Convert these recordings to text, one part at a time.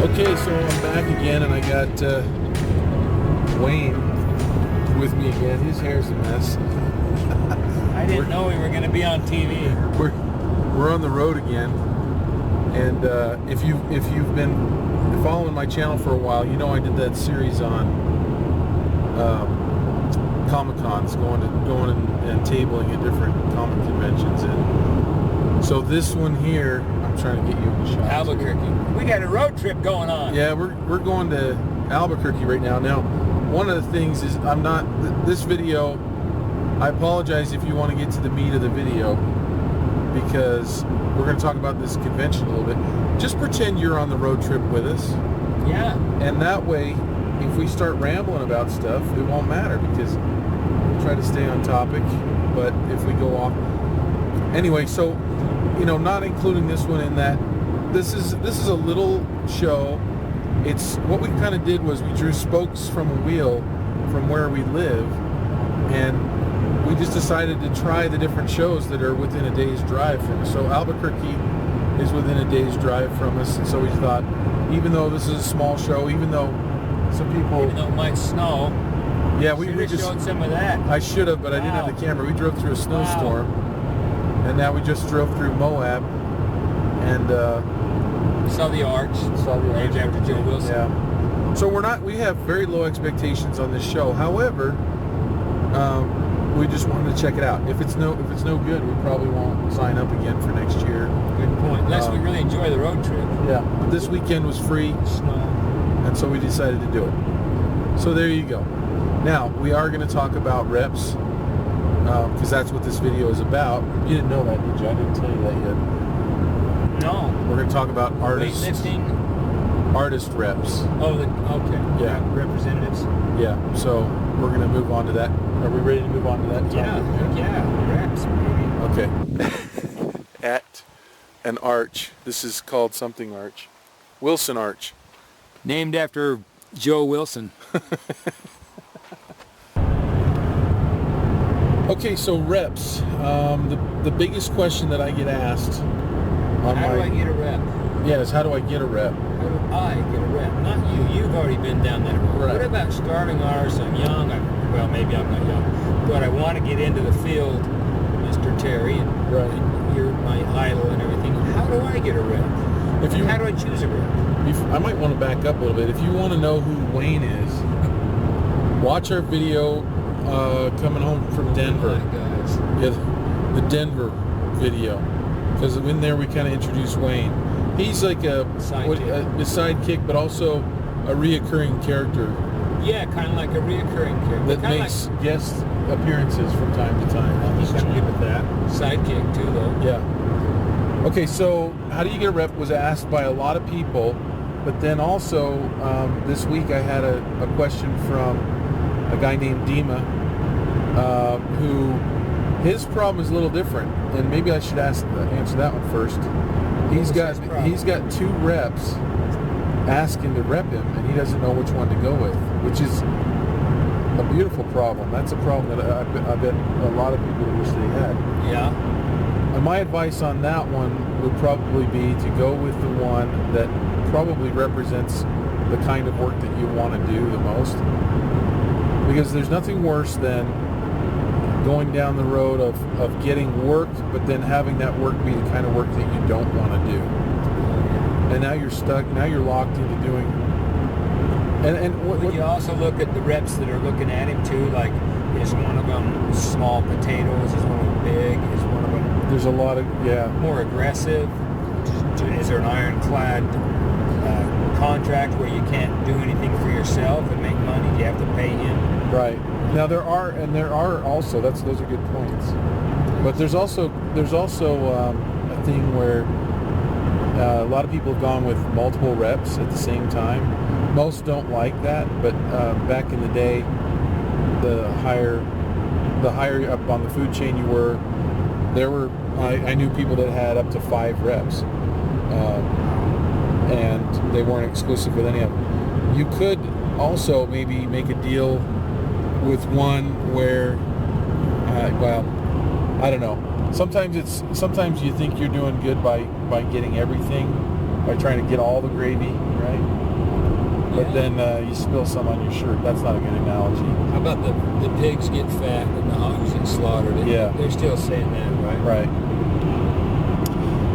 Okay, so I'm back again, and I got Wayne with me again. His hair's a mess. I didn't know we were going to be on TV. We're on the road again, and if you've been following my channel for a while, you know I did that series on Comic Cons, going and tabling at different comic conventions, and so this one here, I'm trying to get you in the shot. Albuquerque. We got a road trip going on. Yeah, we're going to Albuquerque right now. Now, one of the things is this video, I apologize if you want to get to the meat of the video, because we're going to talk about this convention a little bit. Just pretend you're on the road trip with us. Yeah. And that way, if we start rambling about stuff, it won't matter, because we'll try to stay on topic. But if we go off... Anyway, so, you know, not including this one in that, this is a little show. It's what we kind of did was we drew spokes from a wheel from where we live, and we just decided to try the different shows that are within a day's drive from us. So Albuquerque is within a day's drive from us, and so we thought, even though this is a small show, even though some people... Even though it might snow. Yeah, we just showed some of that. I should have, but I didn't have the camera. We drove through a snowstorm, and now we just drove through Moab, and saw the arch. Named after Joe Wilson. Yeah. So we have very low expectations on this show. However, we just wanted to check it out. If it's no good, we probably won't sign up again for next year. Good point. Unless we really enjoy the road trip. Yeah. But this weekend was free, Snow. and so we decided to do it. So there you go. Now, we are going to talk about reps, because that's what this video is about. You didn't know that, did you? I didn't tell you that yet. No. We're going to talk about artist reps. Oh, okay. Yeah. Representatives. Yeah. So we're going to move on to that. Are we ready to move on to that topic? Yeah. Reps, maybe. Okay. At an arch. This is called something arch. Wilson Arch. Named after Joe Wilson. Okay, so reps. The biggest question that I get asked on How do I get a rep? Yes, how do I get a rep? How do I get a rep? Not you. You've already been down that road. Right. What about starting artists? I'm young. Well, maybe I'm not young, but I want to get into the field, Mr. Terry, and you're my idol and everything. How do I get a rep? How do I choose a rep? I might want to back up a little bit. If you want to know who Wayne is, watch our video coming home from Denver. Oh my gosh. Yeah, the Denver video, because in there we kind of introduce Wayne. He's like a sidekick, but also a reoccurring character. Yeah, kind of like a reoccurring character. That makes guest appearances from time to time. He's good with that. Sidekick too, though. Yeah. Okay, so how do you get a rep was asked by a lot of people, but then also this week I had a question from a guy named Dima, who his problem is a little different, and maybe I should answer that one first. He's got two reps asking to rep him, and he doesn't know which one to go with, which is a beautiful problem. That's a problem that I bet a lot of people wish they had. Yeah. And my advice on that one would probably be to go with the one that probably represents the kind of work that you want to do the most. Because there's nothing worse than going down the road of getting work, but then having that work be the kind of work that you don't want to do. And now you're stuck, now you're locked into doing... Would you also look at the reps that are looking at him too, like, is one of them small potatoes, is one of them big, is one of them... There's a lot of, more aggressive? Is there an ironclad contract where you can't do anything for yourself and make money? You have to pay him? Right. Now there are also, those are good points. But there's also a thing where a lot of people have gone with multiple reps at the same time. Most don't like that, but back in the day, the higher up on the food chain you were, I knew people that had up to 5 reps, and they weren't exclusive with any of them. You could also maybe make a deal with one where, I don't know. Sometimes you think you're doing good by getting everything, by trying to get all the gravy, right? But then you spill some on your shirt. That's not a good analogy. How about the pigs get fat and the hogs get slaughtered? Yeah. They're still saying that, right? Right.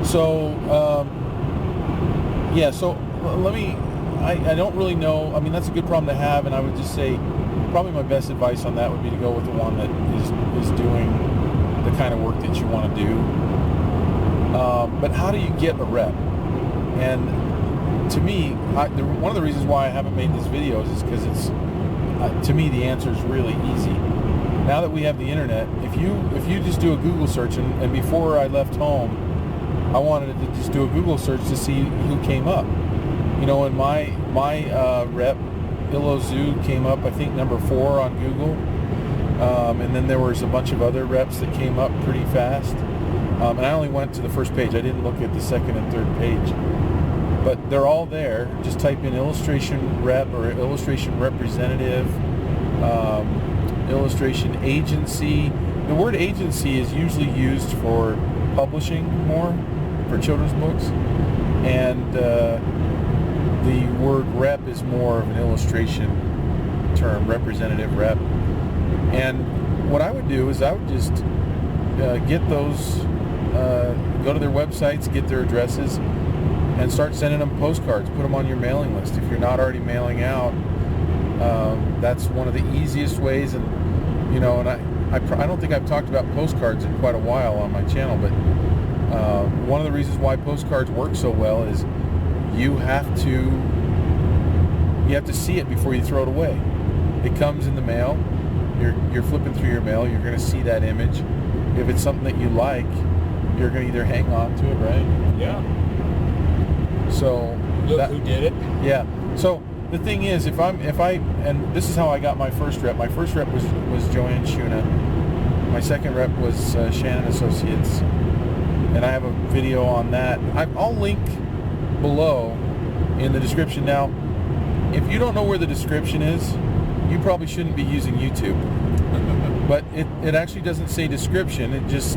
So, so let me, I don't really know. I mean, that's a good problem to have, and I would just say probably my best advice on that would be to go with the one that is doing the kind of work that you want to do. But how do you get a rep? And to me, one of the reasons why I haven't made these videos is because it's, to me, the answer is really easy. Now that we have the internet, if you just do a Google search, and before I left home, I wanted to just do a Google search to see who came up. You know, and my rep, Illo Zoo, came up, I think, number 4 on Google. And then there was a bunch of other reps that came up pretty fast. And I only went to the first page. I didn't look at the second and third page. But they're all there. Just type in illustration rep or illustration representative, illustration agency. The word agency is usually used for publishing more, for children's books. And the word rep is more of an illustration term, representative rep. And what I would do is I would just get those, go to their websites, get their addresses, and start sending them postcards. Put them on your mailing list. If you're not already mailing out, that's one of the easiest ways. And you know, and I don't think I've talked about postcards in quite a while on my channel, but one of the reasons why postcards work so well is you have to see it before you throw it away. It comes in the mail. You're flipping through your mail. You're going to see that image. If it's something that you like, you're going to either hang on to it, right? Yeah. So look who did it. Yeah. So the thing is, and this is how I got my first rep. My first rep was Joanne Shuna. My second rep was Shannon Associates, and I have a video on that. I'll link below in the description. Now, if you don't know where the description is, you probably shouldn't be using YouTube. But it actually doesn't say description. It just,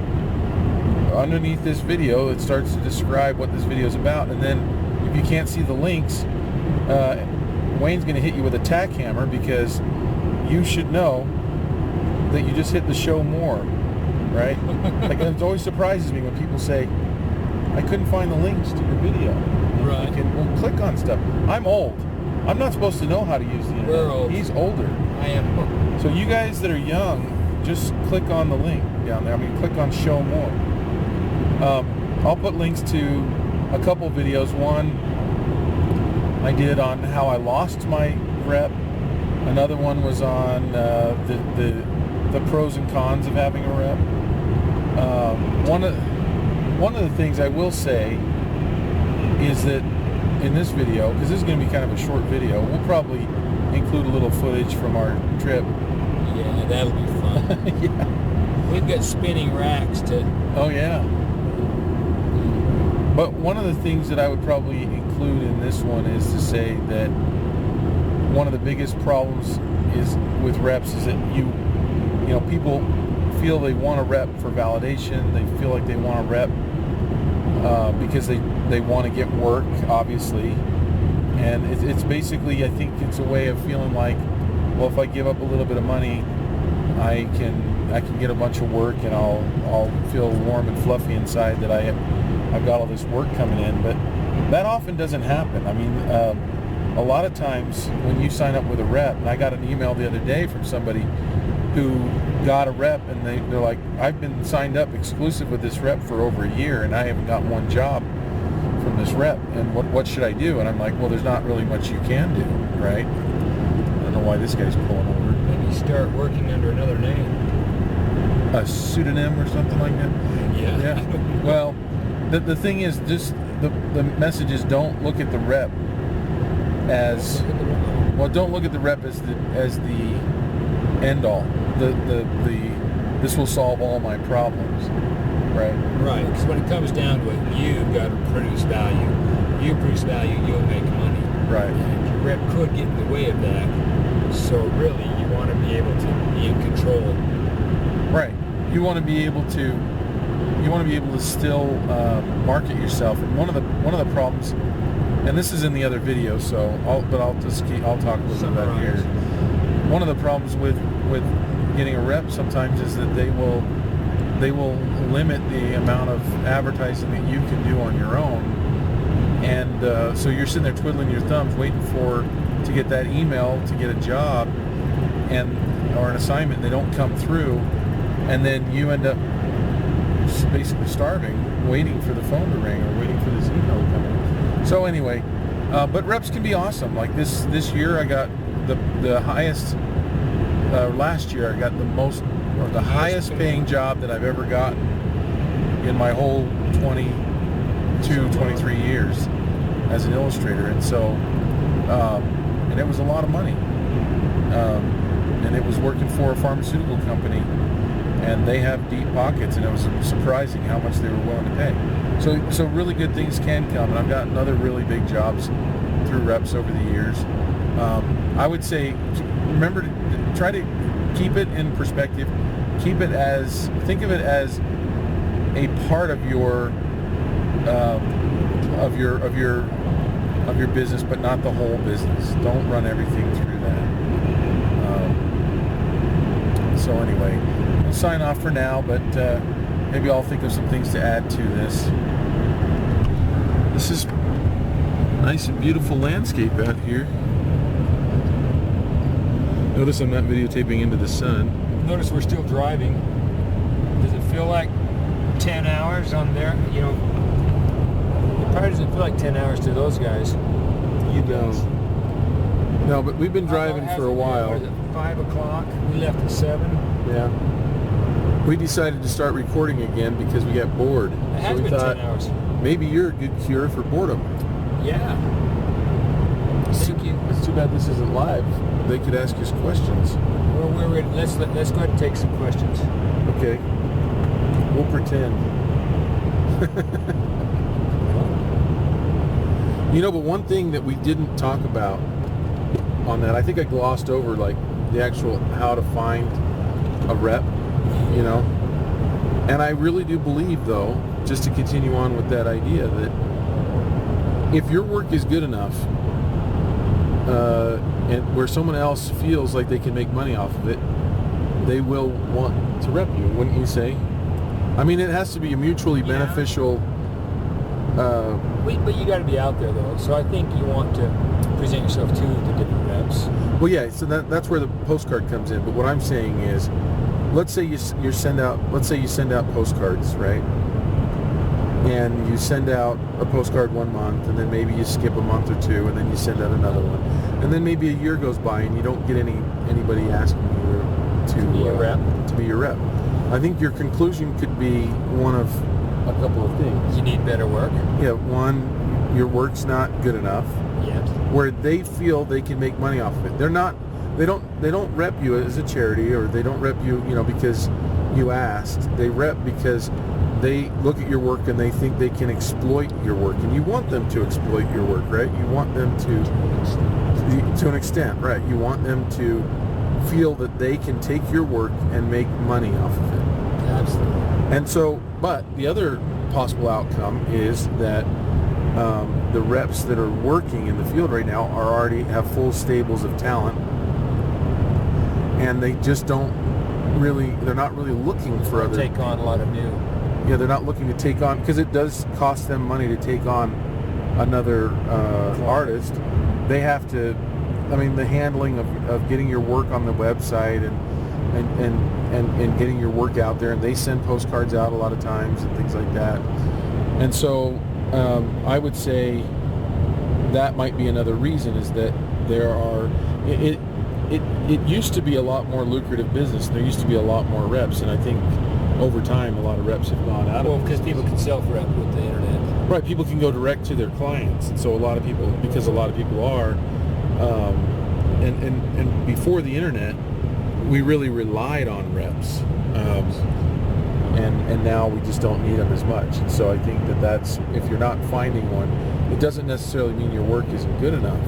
underneath this video, it starts to describe what this video is about. And then if you can't see the links, Wayne's going to hit you with a tack hammer, because you should know that you just hit the show more, right? Like, it always surprises me when people say, I couldn't find the links to your video. Right. Well, click on stuff. I'm old. I'm not supposed to know how to use the internet. We're old. He's older. I am. So you guys that are young, just click on the link down there. I mean, click on show more. I'll put links to a couple videos. One I did on how I lost my rep. Another one was on the pros and cons of having a rep. One of the things I will say is that in this video, because this is going to be kind of a short video, we'll probably include a little footage from our trip. Yeah, that'll be fun. Yeah. We've got spinning racks to... Oh, yeah. But one of the things that I would probably include in this one is to say that one of the biggest problems is with reps is that you know, people feel they want a rep for validation. They feel like they want a rep because they want to get work, obviously. And it's basically, I think it's a way of feeling like, well, if I give up a little bit of money, I can get a bunch of work, and I'll feel warm and fluffy inside that I've got all this work coming in. But that often doesn't happen. I mean, a lot of times when you sign up with a rep, and I got an email the other day from somebody who got a rep, and they're like, I've been signed up exclusive with this rep for over a year, and I haven't got one job from this rep, and what should I do? And I'm like, well, there's not really much you can do, right? I don't know why this guy's pulling over. Maybe start working under another name. A pseudonym or something like that? Yeah. Well, the thing is, just the message is, don't look at the rep as, well, don't look at the rep as the end all. This will solve all my problems, right? Right, because when it comes down to it, you've got to produce value. You produce value, you'll make money. Right. And your rep could get in the way of that. So really, you want to be able to be in control. Right. You want to be able to you want to be able to still market yourself. And one of the problems, and this is in the other video, so I'll talk a little bit about it here. One of the problems with getting a rep sometimes is that they will limit the amount of advertising that you can do on your own, and so you're sitting there twiddling your thumbs waiting to get that email to get a job or an assignment. They don't come through, and then you end up basically starving, waiting for the phone to ring or waiting for this email to come in. So anyway, but reps can be awesome. Like this year, I got the highest. Last year, I got the highest paying job that I've ever gotten in my whole 23 years as an illustrator, and so and it was a lot of money, and it was working for a pharmaceutical company, and they have deep pockets, and it was surprising how much they were willing to pay. So really good things can come, and I've gotten other really big jobs through reps over the years. I would say, remember to try to keep it in perspective. Think of it as a part of your business, but not the whole business. Don't run everything through that. So anyway, I'll sign off for now, but maybe I'll think of some things to add to this. This is nice and beautiful landscape out here. Notice I'm not videotaping into the sun. Notice we're still driving. Does it feel like 10 hours on there? You know, it probably doesn't feel like 10 hours to those guys. You don't. No, but we've been driving for a while. What is it, 5 o'clock? We left at 7. Yeah. We decided to start recording again because we got bored. It has been 10 hours. Maybe you're a good cure for boredom. Yeah. Thank you. It's too bad this isn't live. They could ask us questions. Well, we're ready. Let's go ahead and take some questions. Okay. We'll pretend. You know, but one thing that we didn't talk about on that, I think I glossed over, like the actual how to find a rep, you know. And I really do believe, though, just to continue on with that idea, that if your work is good enough, and where someone else feels like they can make money off of it, they will want to rep you, wouldn't you say? I mean, it has to be a mutually beneficial. But you got to be out there, though. So I think you want to present yourself to the different reps. Well, yeah. So that's where the postcard comes in. But what I'm saying is, let's say you send out postcards, right? And you send out a postcard 1 month, and then maybe you skip a month or two, and then you send out another one, and then maybe a year goes by and you don't get anybody asking you to be your rep. I think your conclusion could be one of a couple of things. You need better work. Yeah, one, your work's not good enough. Yet. Where they feel they can make money off of it. They don't rep you as a charity, or they don't rep you, because you asked. They rep because they look at your work and they think they can exploit your work, and you want them to exploit your work, right? You want them to an extent, right? You want them to feel that they can take your work and make money off of it. Absolutely. And so, but the other possible outcome is that the reps that are working in the field right now already have full stables of talent, and they just they're not really looking for other. Take on a lot of new. Yeah, they're not looking to take on, because it does cost them money to take on another artist. They have to, the handling of getting your work on the website and getting your work out there, and they send postcards out a lot of times and things like that. And so I would say that might be another reason, is that it used to be a lot more lucrative business. There used to be a lot more reps, and I think over time a lot of reps have gone out of it. Because people can self-rep with the internet. Right, people can go direct to their clients, and so a lot of people are, and before the internet, we really relied on reps, and now we just don't need them as much. And so I think that's, if you're not finding one, it doesn't necessarily mean your work isn't good enough,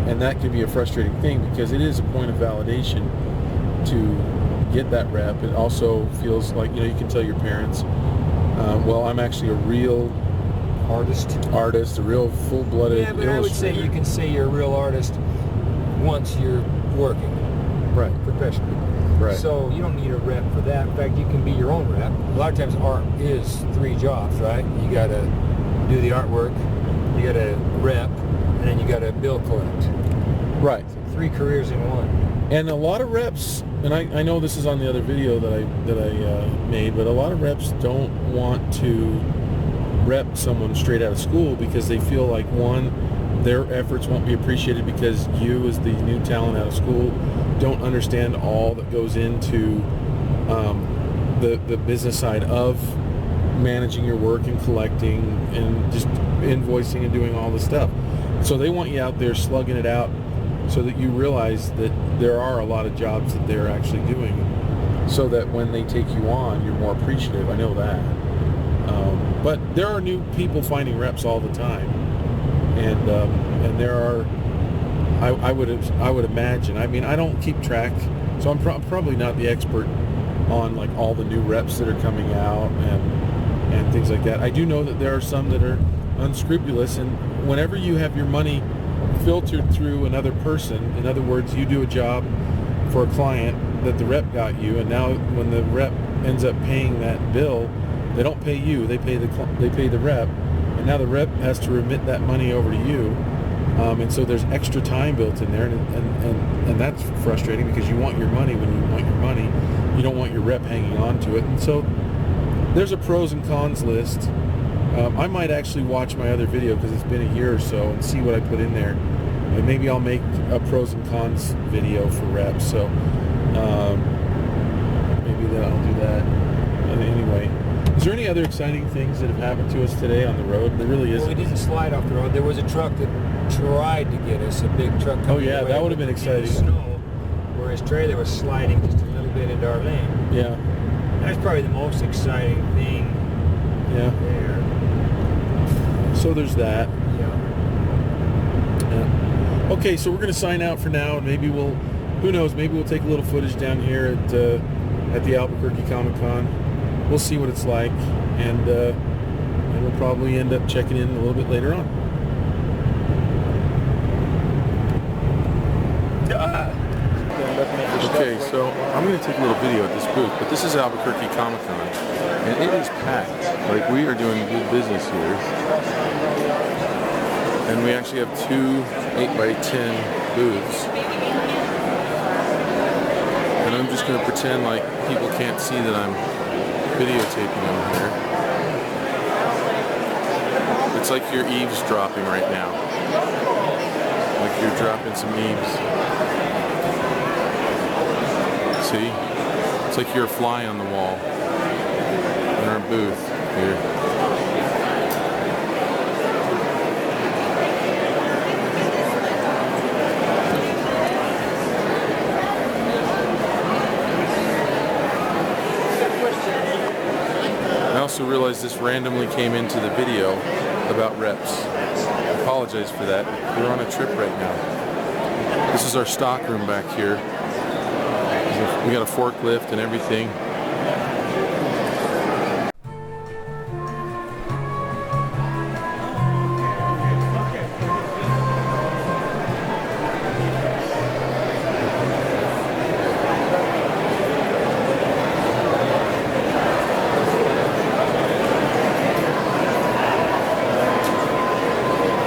and that can be a frustrating thing, because it is a point of validation to get that rep, it also feels like, you can tell your parents, well, I'm actually a real artist, a real full-blooded illustrator. Yeah, but I would say you can say you're a real artist once you're working. Right. Professionally. Right. So you don't need a rep for that. In fact, you can be your own rep. A lot of times art is 3 jobs, right? You got to do the artwork, you got to rep, and then you got to bill collect. Right. So 3 careers in one. And a lot of reps, and I know this is on the other video that I made, but a lot of reps don't want to rep someone straight out of school because they feel like, one, their efforts won't be appreciated because you, as the new talent out of school, don't understand all that goes into the business side of managing your work and collecting and just invoicing and doing all this stuff. So they want you out there slugging it out so that you realize that there are a lot of jobs that they're actually doing, so that when they take you on, you're more appreciative. I know that. But there are new people finding reps all the time, and there are. I would imagine. I mean, I don't keep track, so I'm probably not the expert on like all the new reps that are coming out and things like that. I do know that there are some that are unscrupulous, and whenever you have your money filtered through another person, in other words, you do a job for a client that the rep got you, and now when the rep ends up paying that bill, they don't pay you, they pay the rep, and now the rep has to remit that money over to you, and so there's extra time built in there, and that's frustrating because you want your money when you want your money. You don't want your rep hanging on to it, and so there's a pros and cons list. I might actually watch my other video because it's been a year or so and see what I put in there. And maybe I'll make a pros and cons video for reps. So maybe I'll do that. Anyway, is there any other exciting things that have happened to us today on the road? There really isn't. Well, we didn't slide off the road. There was a truck that tried to get us, a big truck. Oh yeah, that would have been exciting. Snow, where his trailer was sliding just a little bit into our lane. Yeah. That's probably the most exciting thing. Yeah. There. So there's that. Yeah. Okay, so we're going to sign out for now, and maybe who knows, maybe we'll take a little footage down here at the Albuquerque Comic Con. We'll see what it's like, and we'll probably end up checking in a little bit later on. Okay, so I'm going to take a little video at this booth, but this is Albuquerque Comic Con, and it is packed. Like, we are doing good business here. And we actually have 2 8x10 booths. And I'm just going to pretend like people can't see that I'm videotaping them here. It's like you're eavesdropping right now. Like you're dropping some eaves. See? It's like you're a fly on the wall in our booth here. I also realized this randomly came into the video about reps. I apologize for that. We're on a trip right now. This is our stock room back here. We got a forklift and everything.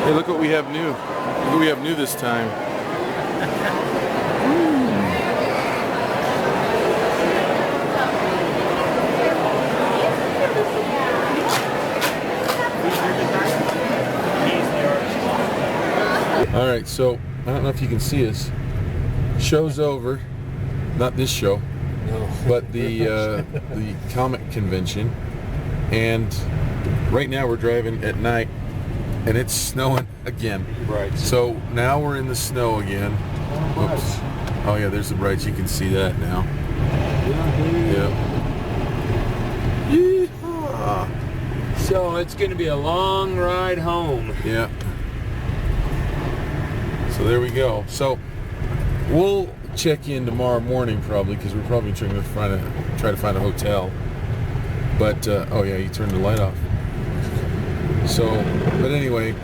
Hey, look what we have new. Look what we have new this time. All right, so I don't know if you can see us. Show's over. Not this show, No. but the comic convention. And right now we're driving at night, and it's snowing again. Right. So now we're in the snow again. Oops. Oh yeah, there's the brights. You can see that now. Yep. Yeehaw. So it's going to be a long ride home. Yeah. So there we go. So we'll check in tomorrow morning probably, because we're probably trying to try to find a hotel. But oh yeah, you turned the light off. So, but anyway,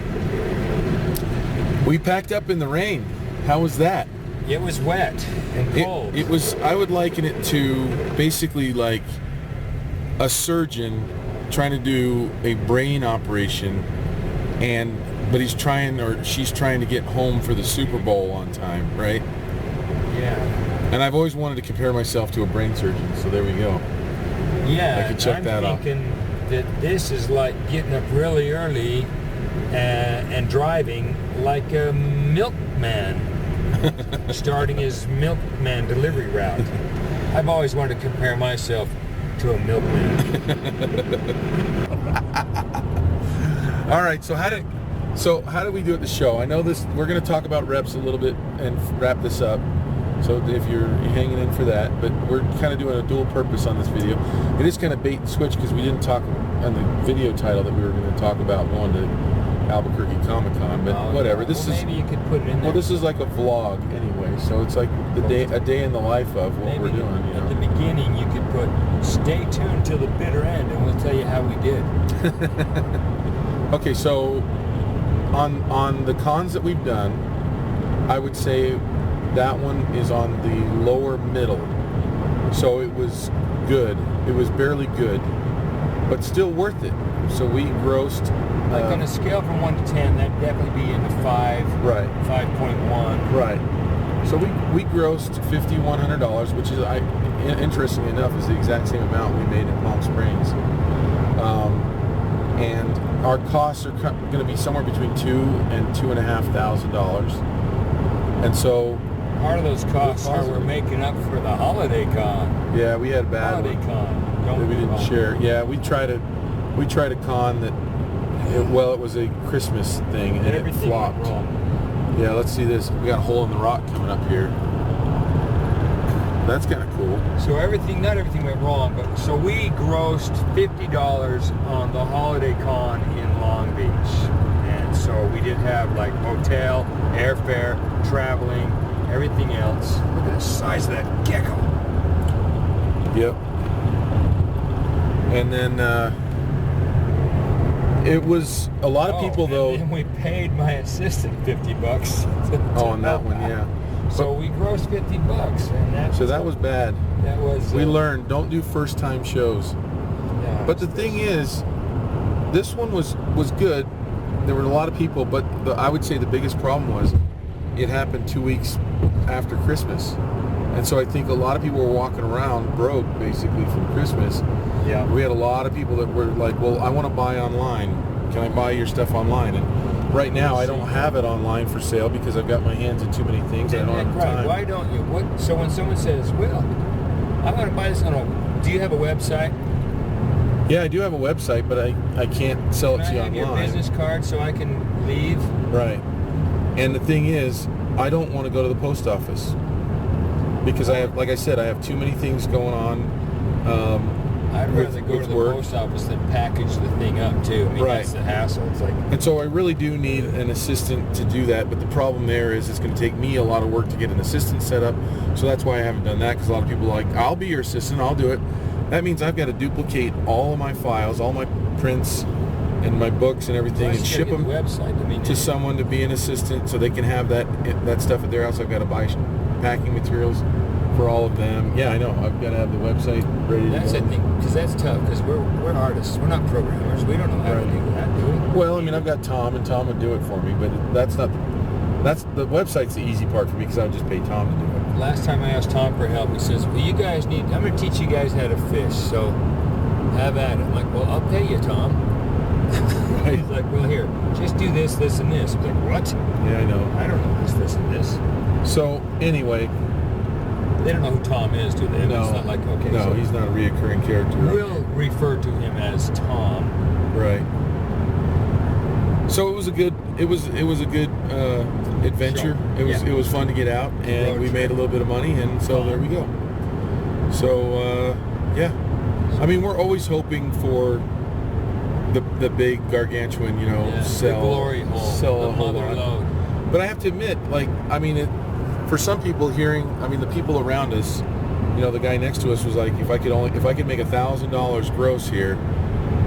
we packed up in the rain. How was that? It was wet and cold. It was. I would liken it to basically like a surgeon trying to do a brain operation, but he's trying, or she's trying to get home for the Super Bowl on time, right? Yeah. And I've always wanted to compare myself to a brain surgeon, so there we go. Yeah, I can check that off. I'm thinking that this is like getting up really early and driving like a milkman, starting his milkman delivery route. I've always wanted to compare myself to a milkman. All right, so how do we do at the show? I know this. We're going to talk about reps a little bit and wrap this up. So if you're hanging in for that, but we're kind of doing a dual purpose on this video. It is kind of bait and switch because we didn't talk on the video title that we were going to talk about going to Albuquerque Comic Con, but whatever. This is, maybe you could put it in there. Well, this is like a vlog anyway, so it's like a day in the life of what we're doing. You know? At the beginning, you could put "Stay tuned till the bitter end," and we'll tell you how we did. Okay, so on the cons that we've done, I would say that one is on the lower middle. So it was good. It was barely good, but still worth it. So we grossed. Like on a scale from 1 to 10, that'd definitely be in the 5. Right. 5.1. Right. So we grossed $5,100, which is, interestingly enough, is the exact same amount we made in Palm Springs. And our costs are going to be somewhere between $2,000 and $2,500. And so part of those costs are we're making up for the holiday con. Yeah, we had a bad holiday one con. that we didn't share. Yeah, we tried a con that. It was a Christmas thing and it flopped. Went wrong. Yeah, let's see this. We got a hole in the rock coming up here. That's kind of cool. So not everything went wrong, but so we grossed $50 on the holiday con in Long Beach, and so we did have like hotel, airfare, traveling, everything else. Look at the size of that gecko. Yep. And then it was a lot of people though. And we paid my assistant $50. Oh, on that one, yeah. So we grossed $50, and that was bad. That was. We learned, don't do first-time shows. Yeah, but the thing is, this one was good. There were a lot of people, but I would say the biggest problem was it happened 2 weeks after Christmas, and so I think a lot of people were walking around broke basically from Christmas. Yeah. We had a lot of people that were like, well, I want to buy online. Can I buy your stuff online? And right now I don't have it online for sale because I've got my hands in too many things. I don't have time. Why don't you? So when someone says, well, I want to buy this, do you have a website? Yeah, I do have a website, but I can't sell it to you online. Can I have your business card so I can leave? Right. And the thing is, I don't want to go to the post office because I have, like I said, I have too many things going on. I'd rather go to the post office than package the thing up too. I mean, that's the hassle. It's like. And so I really do need an assistant to do that, but the problem there is it's going to take me a lot of work to get an assistant set up. So that's why I haven't done that, because a lot of people are like, I'll be your assistant, I'll do it. That means I've got to duplicate all of my files, all my prints, and my books and everything, and ship them to someone to be an assistant so they can have that stuff at their house. I've got to buy packing materials for all of them. Yeah, I know. I've got to have the website ready to go. That's the thing, because that's tough, because we're artists. We're not programmers. We don't know how to do that, do we? Well, I mean, I've got Tom, and Tom would do it for me, but that's the website's the easy part for me, because I would just pay Tom to do it. Last time I asked Tom for help, he says, well, I'm going to teach you guys how to fish, so have at it. I'm like, well, I'll pay you, Tom. He's like, well, here, just do this, this, and this. I'm like, what? Yeah, I know. I don't know this, and this. So, anyway. They don't know who Tom is, do they? No. It's not like, okay. No, he's not a reoccurring character. We'll refer to him as Tom. Right. So it was a good adventure. Sure. It was fun to get out, and we made a little bit of money, and so there we go. So yeah, I mean, we're always hoping for the big gargantuan, sell the glory hole, sell the a whole mother lot. load. But I have to admit, like, I mean, for some people hearing, I mean, the people around us, you know, the guy next to us was like, if I could make $1,000 gross here,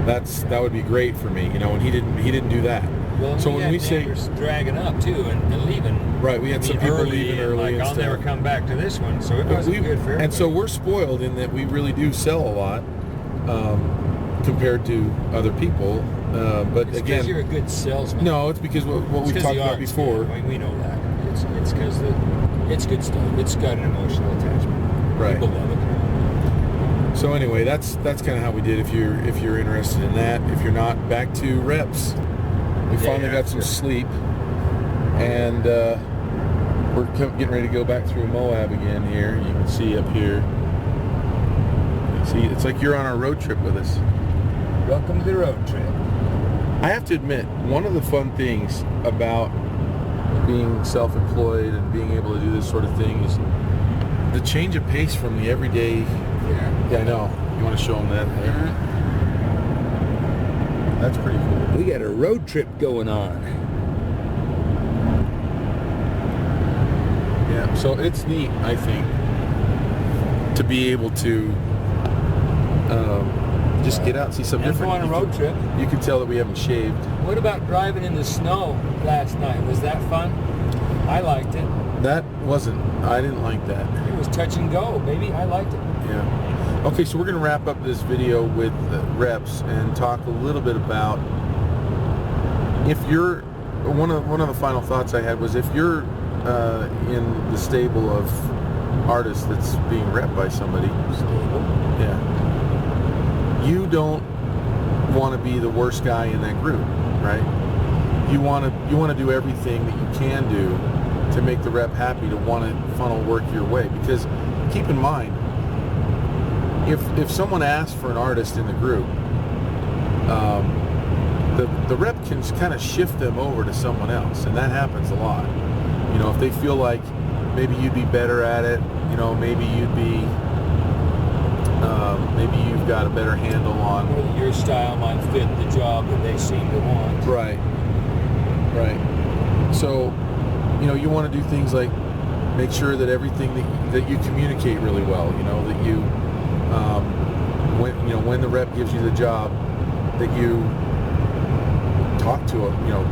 that would be great for me, you know, and he didn't do that. Well, so when we say dragging up too and leaving, right, we had some people leaving early like, and I'll stuff. never come back to this one, so it wasn't good for everybody. And so we're spoiled in that we really do sell a lot compared to other people. But it's again, because you're a good salesman. No, it's because what we talked about before. We know that. It's because it's good stuff. It's got an emotional attachment. Right. People love it. So anyway, that's kind of how we did. If you're interested in that, if you're not, back to reps. We finally got some sleep, and we're getting ready to go back through Moab again here. You can see up here. See, it's like you're on our road trip with us. Welcome to the road trip. I have to admit, one of the fun things about being self-employed and being able to do this sort of thing is the change of pace from the everyday. Yeah, I know. You want to show them that? That's pretty cool. We got a road trip going on. Yeah, so it's neat, I think, to be able to just get out and see something different. Go on a road trip. You can tell that we haven't shaved. What about driving in the snow last night? Was that fun? I liked it. That wasn't. I didn't like that. It was touch and go, baby. I liked it. Yeah. Okay, so we're going to wrap up this video with reps and talk a little bit about if you're one of the final thoughts I had was if you're in the stable of artists that's being repped by somebody. Yeah. You don't want to be the worst guy in that group, right? You want to do everything that you can do to make the rep happy, to want to funnel work your way. Because keep in mind, if someone asks for an artist in the group, the rep can kind of shift them over to someone else, and that happens a lot. You know, if they feel like maybe you'd be better at it, you know, maybe you'd be maybe you've got a better handle on your style might fit the job that they seem to want. Right. So, you know, you want to do things like make sure that everything that you communicate really well. You know, that you when the rep gives you the job, that you talk to them. You know,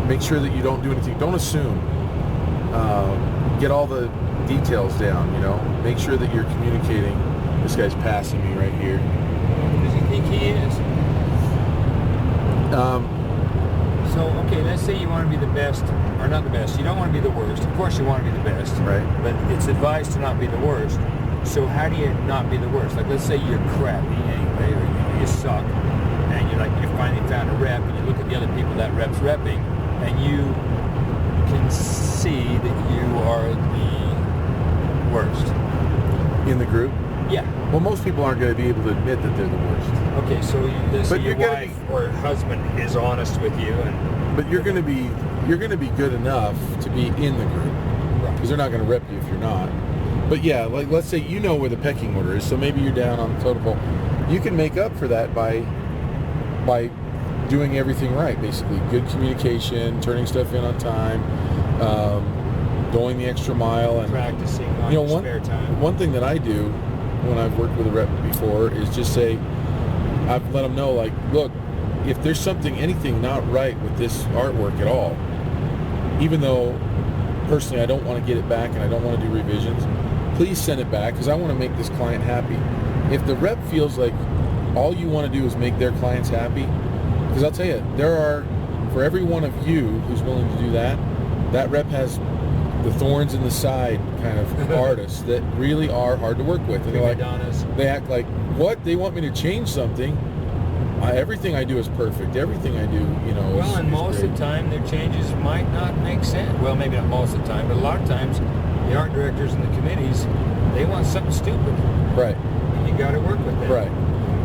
make sure that you don't do anything. Don't assume. Get all the details down. You know, make sure that you're communicating. This guy's passing me right here. Who does he think he is? So, okay, let's say you want to be the best, or not the best. You don't want to be the worst. Of course you want to be the best. Right. But it's advised to not be the worst. So how do you not be the worst? Like, let's say you're crappy anyway, or you suck, and you finally found a rep, and you look at the other people that rep's repping, and you can see that you are the worst. In the group? Yeah. Well, most people aren't going to be able to admit that they're the worst. Okay, so your wife or husband is honest with you, but you're going to be good enough to be in the group, because they're not going to rep you if you're not. But yeah, like let's say you know where the pecking order is, so maybe you're down on the totem pole. You can make up for that by doing everything right, basically. Good communication, turning stuff in on time, going the extra mile, and practicing on your spare time. One thing that I do when I've worked with a rep before is just say, I've let them know, like, look, if there's anything not right with this artwork at all, even though personally I don't want to get it back and I don't want to do revisions, please send it back, because I want to make this client happy. If the rep feels like all you want to do is make their clients happy, because I'll tell you, for every one of you who's willing to do that, that rep has the thorns in the side kind of artists that really are hard to work with. And they act like, what? They want me to change something? Everything I do is perfect. Everything I do, Well, and most of the time, their changes might not make sense. Well, maybe not most of the time, but a lot of times, the art directors and the committees, they want something stupid. Right. And you got to work with them. Right.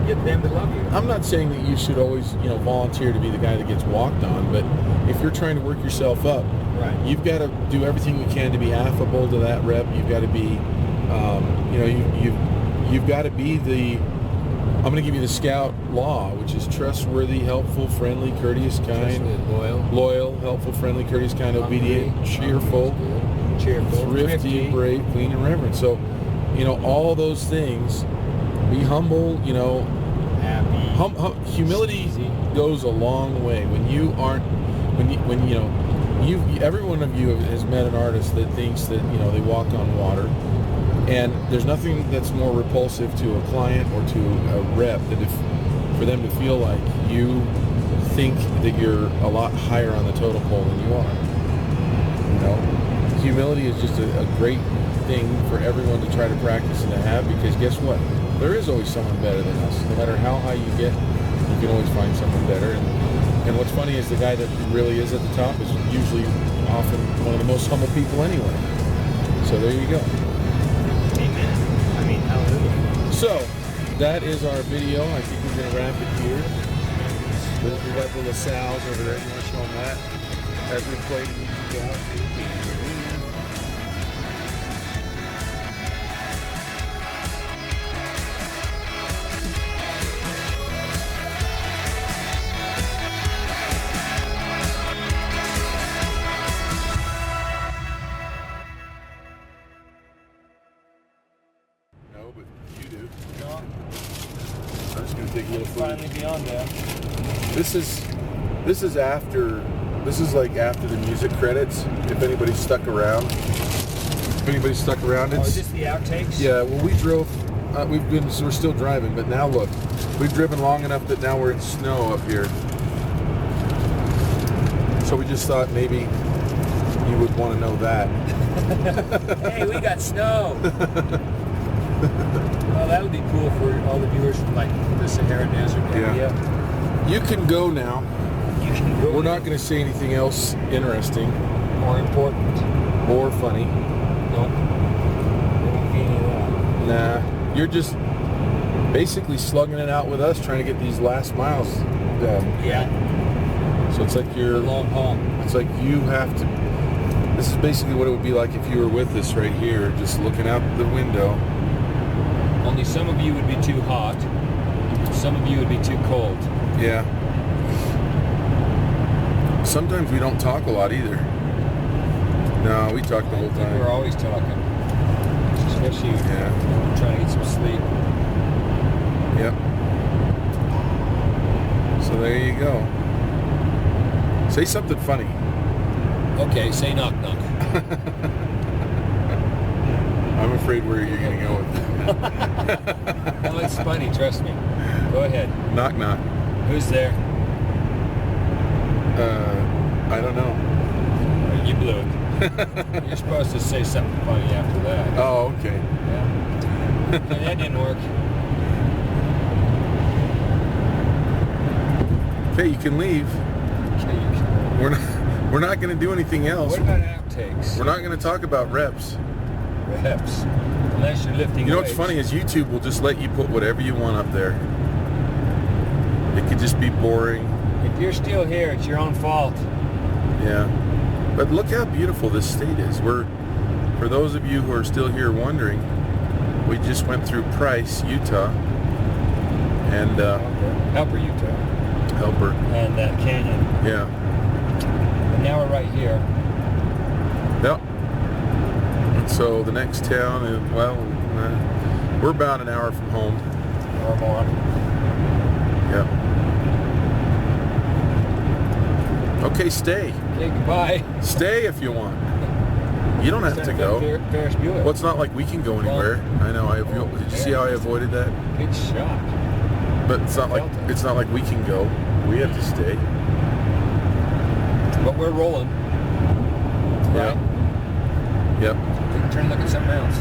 Get them to love you. I'm not saying that you should always, volunteer to be the guy that gets walked on, but if you're trying to work yourself up, right, you've got to do everything you can to be affable to that rep. You've got to be, you've got to be the I'm going to give you the Scout law, which is trustworthy, helpful, friendly, courteous, kind, loyal, helpful, friendly, courteous, kind, obedient, cheerful, thrifty, brave, clean, and reverent. So, you know, all those things. Be humble, you know. Happy. Humility goes a long way. When you aren't, when you know, every one of you has met an artist that thinks that, you know, they walk on water. And there's nothing that's more repulsive to a client or to a rep than for them to feel like you think that you're a lot higher on the totem pole than you are. You know, humility is just a great thing for everyone to try to practice and to have, because guess what? There is always someone better than us. No matter how high you get, you can always find someone better. And what's funny is the guy that really is at the top is usually often one of the most humble people anyway. So there you go. So, that is our video. I think we're going to wrap it here. We got the LaSalle's over there. You want to show them that? As we play the music out. No, but you do. No, I'm just gonna take a little footage. finally beyond that. This is after. This is like after the music credits. If anybody's stuck around. It's Is this the outtakes? yeah. Well, we drove. We're still driving, but now look, we've driven long enough that now we're in snow up here. So we just thought maybe you would want to know that. Hey, we got snow. Well, that would be cool for all the viewers from like the Sahara Desert area. You can go now. You can go. We're not going to say anything else interesting More important. or funny. Nope. There won't be any of that. Nah, you're just basically slugging it out with us, trying to get these last miles done. Yeah. So it's like The you're. long haul. It's like you have to. This is basically what it would be like if you were with us right here, just looking out the window. Only some of you would be too hot. Some of you would be too cold. Yeah. Sometimes we don't talk a lot either. No, we talk the whole I think we're time. always talking. Especially Yeah. trying to get some sleep. Yep. So there you go. Say something funny. Okay, say knock knock. I'm afraid where you're going to go with that. No, it's funny, trust me. Go ahead. Knock knock. Who's there? I don't know. You blew it. You're supposed to say something funny after that. Oh, okay. Yeah. No, that didn't work. Okay, you can leave. Okay, you can. We're not going to do anything else. What about outtakes? We're not going to talk about reps. Reps. Unless you're lifting You know weights. what's funny is YouTube will just let you put whatever you want up there. It could just be boring. If you're still here, it's your own fault. Yeah. But look how beautiful this state is. For those of you who are still here wondering, we just went through Price, Utah, and Helper, Utah. Helper. And that canyon. Yeah. And now we're right here. Yep. And so the next town is, well, we're about an hour from home. Or more. Yep. Okay, stay. Okay, goodbye. Stay if you want. You don't have to go. Ferris Bueller. Well, it's not like we can go anywhere. I know. Did you see how I avoided that? Good shot. But it's not like we can go. We have to stay. But we're rolling. Yeah. Right? Yep. We can turn and look at something else.